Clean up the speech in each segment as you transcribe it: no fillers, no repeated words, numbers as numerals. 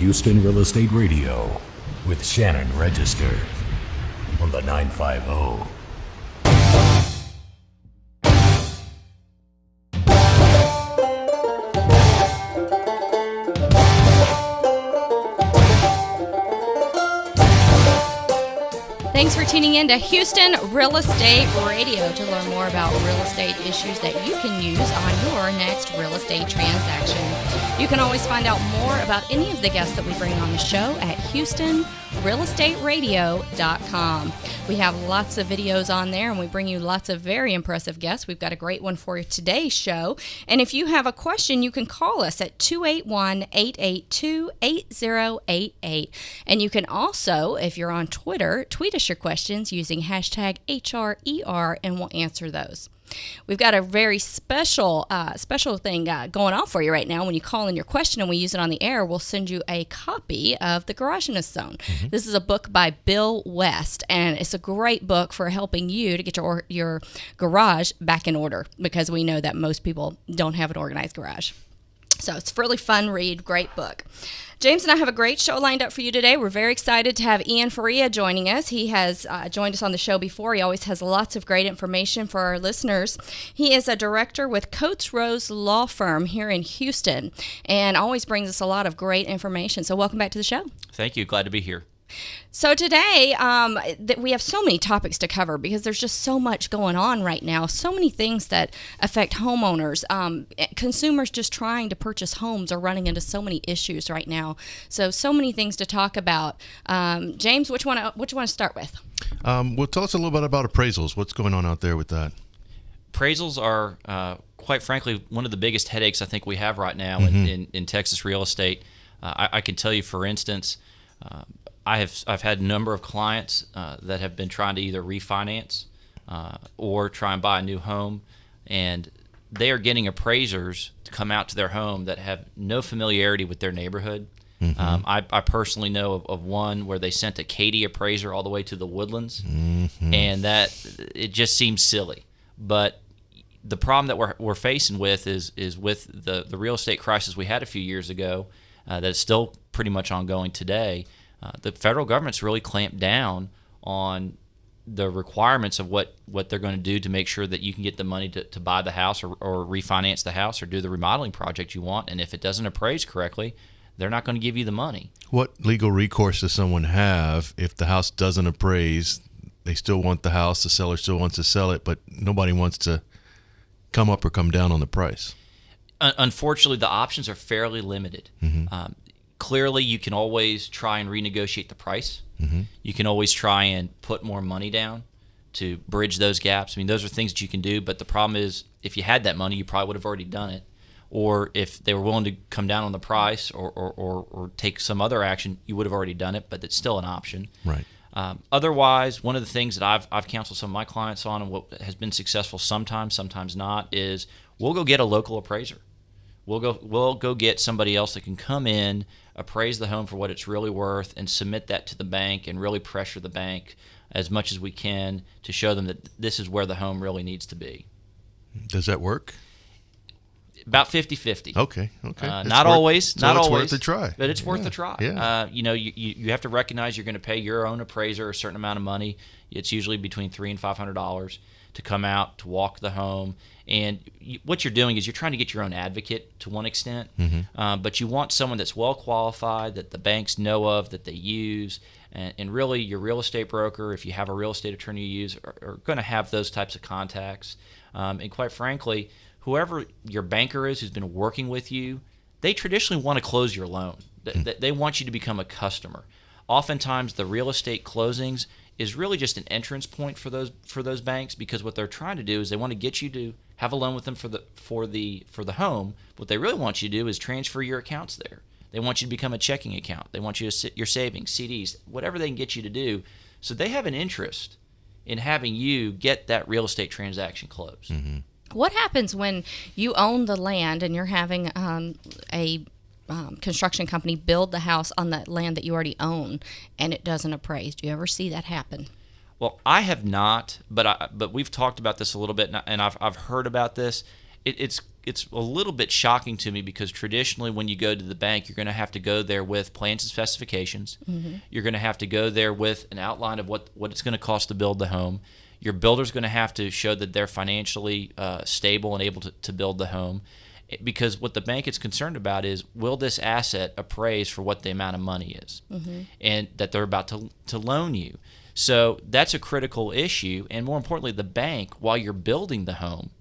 Houston Real Estate Radio with Shannon Register on the 950. Thanks for tuning in to Houston Real Estate Radio to learn more about real estate issues that you can use on your next real estate transaction. You can always find out more about any of the guests that we bring on the show at HoustonRealEstateRadio.com. We have lots of videos on there, and we bring you lots of very impressive guests. We've got a great one for today's show. And if you have a question, you can call us at 281-882-8088. And you can also, if you're on Twitter, tweet us your questions using hashtag HRER, and we'll answer those. We've got a very special thing going on for you right now. When you call in your question and we use it on the air, we'll send you a copy of The Garageness Zone. Mm-hmm. This is a book by Bill West, and it's a great book for helping you to get your garage back in order, because we know that most people don't have an organized garage. So it's a really fun read, great book. James and I have a great show lined up for you today. We're very excited to have Ian Faria joining us. He has joined us on the show before. He always has lots of great information for our listeners. He is a director with Coates Rose Law Firm here in Houston and always brings us a lot of great information. So welcome back to the show. Thank you. Glad to be here. So today, we have so many topics to cover because there's just so much going on right now, so many things that affect homeowners. Consumers just trying to purchase homes are running into so many issues right now. So many things to talk about. James, which one to start with? Well, tell us a little bit about appraisals. What's going on out there with that? Appraisals are, quite frankly, one of the biggest headaches I think we have right now in Texas real estate. I can tell you, for instance, I've had a number of clients that have been trying to either refinance or try and buy a new home, and they are getting appraisers to come out to their home that have no familiarity with their neighborhood. Mm-hmm. I personally know of one where they sent a Katy appraiser all the way to the Woodlands, and that it just seems silly. But the problem that we're facing with is with the real estate crisis we had a few years ago that is still pretty much ongoing today. The federal government's really clamped down on the requirements of what they're going to do to make sure that you can get the money to buy the house or refinance the house or do the remodeling project you want. And if it doesn't appraise correctly, they're not going to give you the money. What legal recourse does someone have if the house doesn't appraise? They still want the house, the seller still wants to sell it, but nobody wants to come up or come down on the price. Unfortunately, the options are fairly limited. Mm-hmm. Clearly, you can always try and renegotiate the price. Mm-hmm. You can always try and put more money down to bridge those gaps. I mean, those are things that you can do, but the problem is if you had that money, you probably would have already done it. Or if they were willing to come down on the price or take some other action, you would have already done it, but it's still an option. Right. Otherwise, one of the things that I've counseled some of my clients on and what has been successful sometimes not, is we'll go get a local appraiser. We'll go get somebody else that can come in, appraise the home for what it's really worth, and submit that to the bank and really pressure the bank as much as we can to show them that this is where the home really needs to be. Does that work? About 50-50. Okay. Not always. So not it's always. worth a try. But it's worth a try. Yeah. You have to recognize you're going to pay your own appraiser a certain amount of money. It's usually between $300 and $500 to come out to walk the home. And what you're doing is you're trying to get your own advocate to one extent, but you want someone that's well qualified, that the banks know of, that they use, and really your real estate broker, if you have a real estate attorney you use, are going to have those types of contacts. And quite frankly, whoever your banker is who's been working with you, they traditionally want to close your loan. They want you to become a customer. Oftentimes the real estate closings is really just an entrance point for those banks, because what they're trying to do is they want to get you to have a loan with them for the home. What they really want you to do is transfer your accounts there. They want you to become a checking account. They want you to sit your savings, CDs, whatever they can get you to do. So they have an interest in having you get that real estate transaction closed. Mm-hmm. What happens when you own the land and you're having a construction company build the house on the land that you already own and it doesn't appraise? Do you ever see that happen? Well, I have not, but we've talked about this a little bit, and I've heard about this. It's it's a little bit shocking to me because traditionally when you go to the bank, you're going to have to go there with plans and specifications. You're going to have to go there with an outline of what it's going to cost to build the home. Your builder's going to have to show that they're financially stable and able to build the home, because what the bank is concerned about is, will this asset appraise for what the amount of money is and that they're about to loan you. So that's a critical issue. And more importantly, the bank, while you're building the home,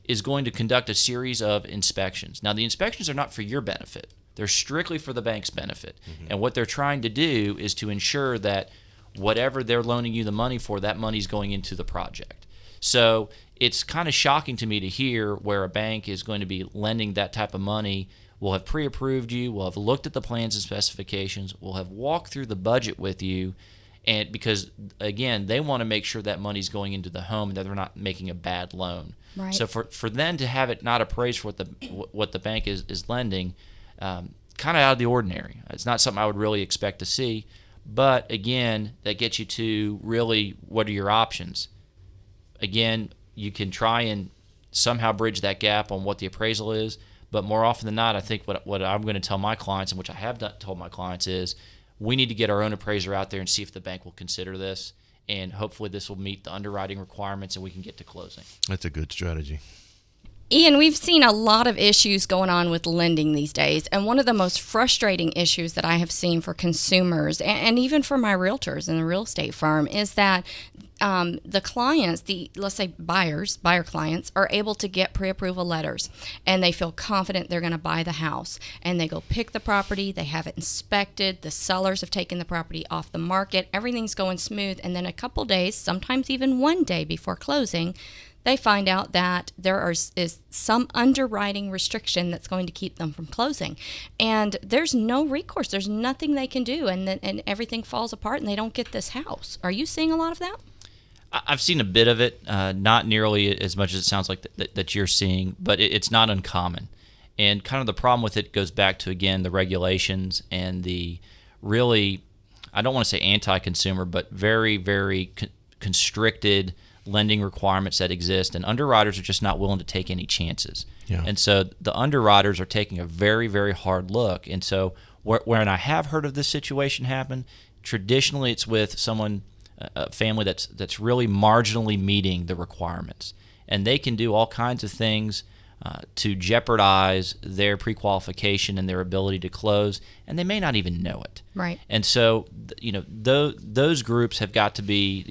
is going to conduct a series of inspections. Now, the inspections are not for your benefit. They're strictly for the bank's benefit. And what they're trying to do is to ensure that whatever they're loaning you the money for, that money's going into the project. So it's kind of shocking to me to hear where a bank is going to be lending that type of money. We'll have pre-approved you, we'll have looked at the plans and specifications, we'll have walked through the budget with you, and because, again, they want to make sure that money's going into the home and that they're not making a bad loan. Right. So for them to have it not appraised for what the bank is lending, kind of out of the ordinary. It's not something I would really expect to see. But, again, that gets you to really what are your options. Again, you can try and somehow bridge that gap on what the appraisal is. But more often than not, I think what I'm going to tell my clients, and which I have told my clients, is we need to get our own appraiser out there and see if the bank will consider this. And hopefully this will meet the underwriting requirements and we can get to closing. That's a good strategy. Ian, we've seen a lot of issues going on with lending these days, and one of the most frustrating issues that I have seen for consumers and even for my realtors in the real estate firm is that the clients, let's say buyer clients, are able to get pre-approval letters, and they feel confident they're going to buy the house, and they go pick the property, they have it inspected, the sellers have taken the property off the market, everything's going smooth, and then a couple days, sometimes even one day before closing, they find out that there is some underwriting restriction that's going to keep them from closing. And there's no recourse. There's nothing they can do, and everything falls apart, and they don't get this house. Are you seeing a lot of that? I've seen a bit of it, not nearly as much as it sounds like that you're seeing, but it's not uncommon. And kind of the problem with it goes back to, again, the regulations and the really, I don't want to say anti-consumer, but very, very constricted lending requirements that exist, and underwriters are just not willing to take any chances. Yeah. And so the underwriters are taking a very, very hard look. And so when I have heard of this situation happen, traditionally it's with someone, a family that's really marginally meeting the requirements, and they can do all kinds of things to jeopardize their pre-qualification and their ability to close, and they may not even know it. Right. And so, those groups have got to be,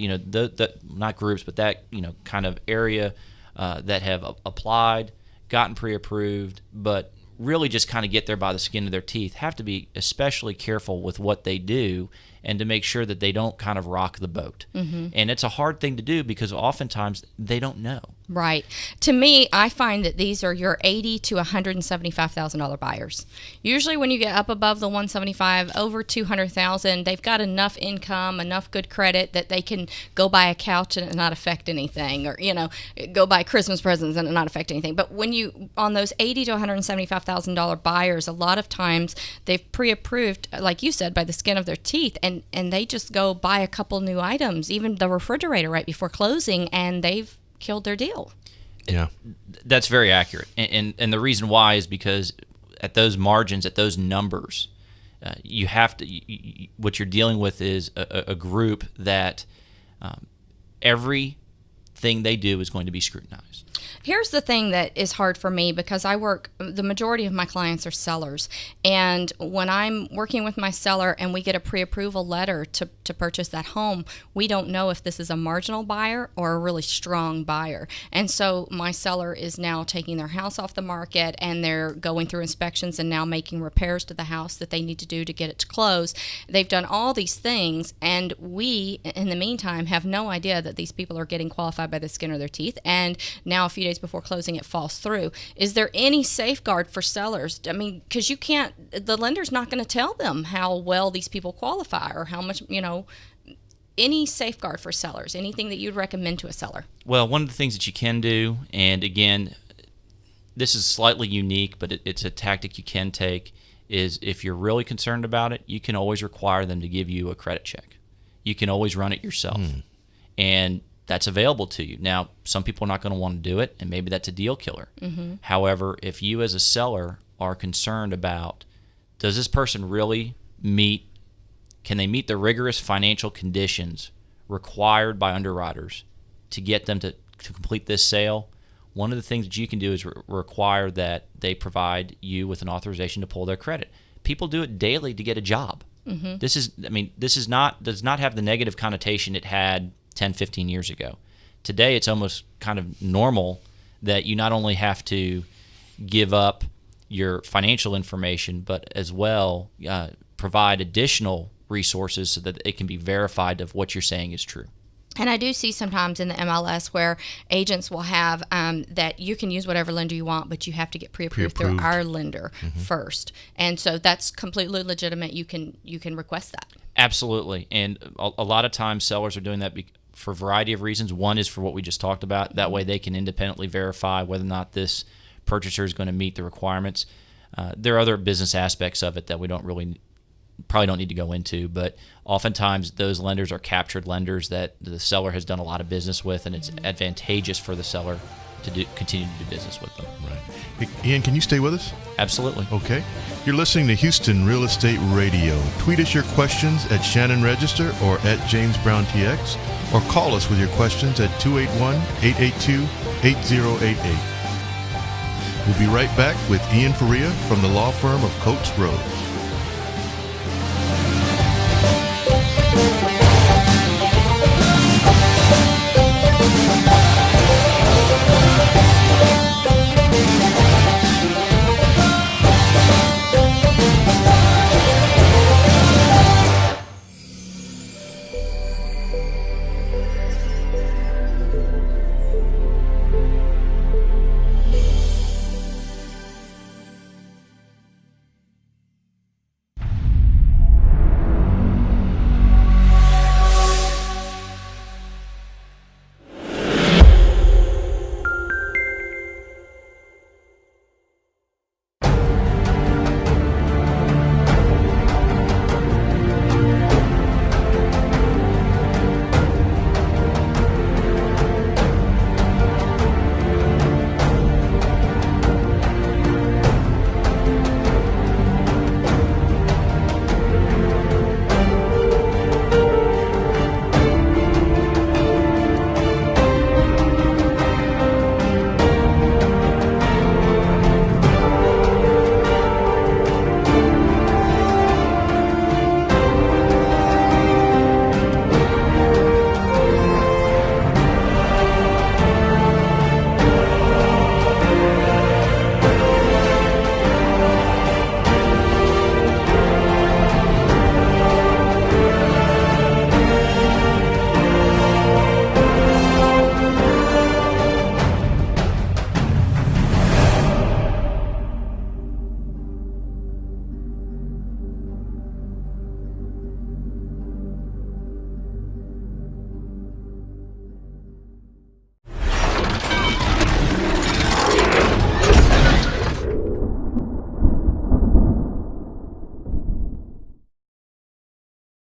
not groups, but that, kind of area that have applied, gotten pre-approved, but really just kind of get there by the skin of their teeth, have to be especially careful with what they do and to make sure that they don't kind of rock the boat. And it's a hard thing to do because oftentimes they don't know. Right. To me, I find that these are your $80,000 to $175,000 buyers. Usually when you get up above the 175, over 200,000, they've got enough income, enough good credit that they can go buy a couch and it not affect anything, or, go buy Christmas presents and it not affect anything. But when you, on those $80,000 to $175,000 buyers, a lot of times they've pre-approved, like you said, by the skin of their teeth, and they just go buy a couple new items, even the refrigerator right before closing, and they've killed their deal. Yeah. That's very accurate. And the reason why is because at those margins, at those numbers, you have to, what you're dealing with is a group that everything they do is going to be scrutinized. Here's the thing that is hard for me, because the majority of my clients are sellers. And when I'm working with my seller and we get a pre-approval letter to purchase that home, we don't know if this is a marginal buyer or a really strong buyer. And so my seller is now taking their house off the market, and they're going through inspections and now making repairs to the house that they need to do to get it to close. They've done all these things, and we, in the meantime, have no idea that these people are getting qualified by the skin of their teeth. And now a few days before closing, it falls through. Is there any safeguard for sellers? I mean, because the lender's not going to tell them how well these people qualify or how much, any safeguard for sellers, anything that you'd recommend to a seller? Well, one of the things that you can do, and again, this is slightly unique, but it's a tactic you can take, is if you're really concerned about it, you can always require them to give you a credit check. You can always run it yourself. And that's available to you. Now, some people are not going to want to do it, and maybe that's a deal killer. However, if you as a seller are concerned about, does this person really can they meet the rigorous financial conditions required by underwriters to get them to complete this sale, one of the things that you can do is require that they provide you with an authorization to pull their credit. People do it daily to get a job. This does not have the negative connotation it had 10, 15 years ago. Today, it's almost kind of normal that you not only have to give up your financial information, but as well provide additional resources so that it can be verified of what you're saying is true. And I do see sometimes in the MLS where agents will have that you can use whatever lender you want, but you have to get pre-approved through our lender first. And so that's completely legitimate. You can request that. Absolutely. And a lot of times sellers are doing that for a variety of reasons. One is for what we just talked about. That way they can independently verify whether or not this purchaser is going to meet the requirements. There are other business aspects of it that we probably don't need to go into, but oftentimes those lenders are captured lenders that the seller has done a lot of business with, and it's advantageous for the seller to continue to do business with them. Right. Hey, Ian, can you stay with us? Absolutely. Okay. You're listening to Houston Real Estate Radio. Tweet us your questions at Shannon Register or at James Brown TX, or call us with your questions at 281-882-8088. We'll be right back with Ian Faria from the law firm of Coates Road.